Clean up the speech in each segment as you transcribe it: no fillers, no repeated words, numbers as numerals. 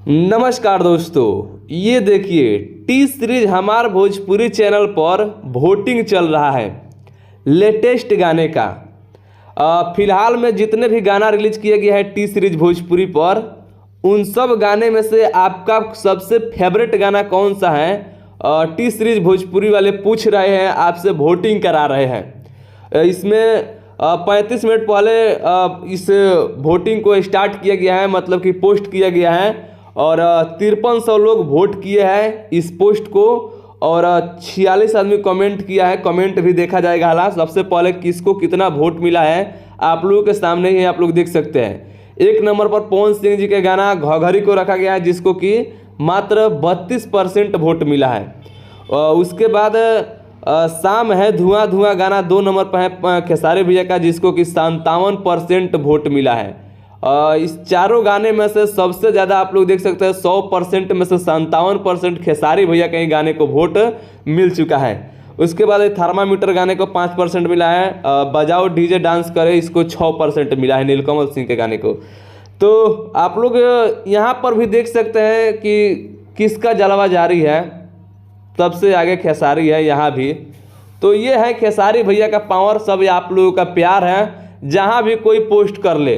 नमस्कार दोस्तों, ये देखिए टी सीरीज हमार भोजपुरी चैनल पर वोटिंग चल रहा है लेटेस्ट गाने का। फिलहाल में जितने भी गाना रिलीज किया गया है टी सीरीज भोजपुरी पर, उन सब गाने में से आपका सबसे फेवरेट गाना कौन सा है, टी सीरीज भोजपुरी वाले पूछ रहे हैं, आपसे वोटिंग करा रहे हैं। इसमें 35 मिनट पहले इस वोटिंग को स्टार्ट किया गया है, मतलब कि पोस्ट किया गया है और 5300 लोग वोट किए हैं इस पोस्ट को और 46 आदमी कमेंट किया है। कमेंट भी देखा जाएगा। हालांकि सबसे पहले किसको कितना वोट मिला है आप लोगों के सामने ही आप लोग देख सकते हैं। एक नंबर पर पवन सिंह जी के गाना घघरी को रखा गया है, जिसको कि मात्र 32% वोट मिला है। उसके बाद शाम है धुआं धुआं गाना 2 नंबर पर है खेसारी भैया का, जिसको कि 57% वोट मिला है। इस चारों गाने में से सबसे ज़्यादा आप लोग देख सकते हैं 100% में से 57% खेसारी भैया के गाने को वोट मिल चुका है। उसके बाद थर्मामीटर गाने को 5% मिला है। बजाओ डीजे डांस करे इसको 6% मिला है नीलकमल सिंह के गाने को। तो आप लोग यहाँ पर भी देख सकते हैं कि किसका जलवा जारी है, सबसे आगे खेसारी है यहाँ भी। तो ये है खेसारी भैया का पावर, सब आप लोगों का प्यार है। जहाँ भी कोई पोस्ट कर ले,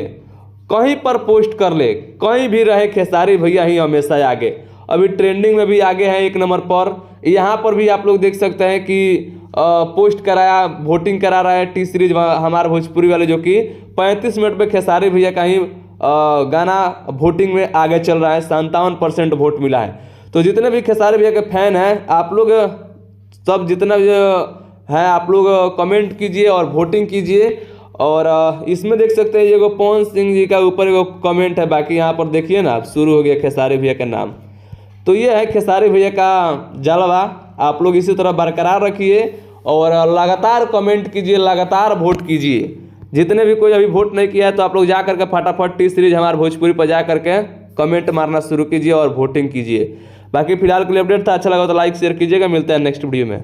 कहीं पर पोस्ट कर ले, कहीं भी रहे, खेसारी भैया ही हमेशा आगे। अभी ट्रेंडिंग में भी आगे हैं 1 नंबर पर। यहाँ पर भी आप लोग देख सकते हैं कि पोस्ट कराया, वोटिंग करा रहा है टी सीरीज हमारे भोजपुरी वाले, जो कि 35 मिनट में खेसारी भैया का ही गाना वोटिंग में आगे चल रहा है। 57% वोट मिला है। तो जितने भी खेसारी भैया के फैन हैं आप लोग सब, जितना है आप लोग कमेंट कीजिए और वोटिंग कीजिए। और इसमें देख सकते हैं ये पवन सिंह जी का ऊपर एगो कमेंट है, बाकी यहाँ पर देखिए ना शुरू हो गया खेसारी भैया का नाम। तो ये है खेसारी भैया का जलवा। आप लोग इसी तरह बरकरार रखिए और लगातार कमेंट कीजिए, लगातार वोट कीजिए। जितने भी कोई अभी वोट नहीं किया है तो आप लोग जा करके फटाफट टी सीरीज हमारे भोजपुरी पर जा करके कमेंट मारना शुरू कीजिए और वोटिंग कीजिए। बाकी फिलहाल के लिए अपडेट था, अच्छा लगा तो लाइक शेयर कीजिएगा। मिलते हैं नेक्स्ट वीडियो में।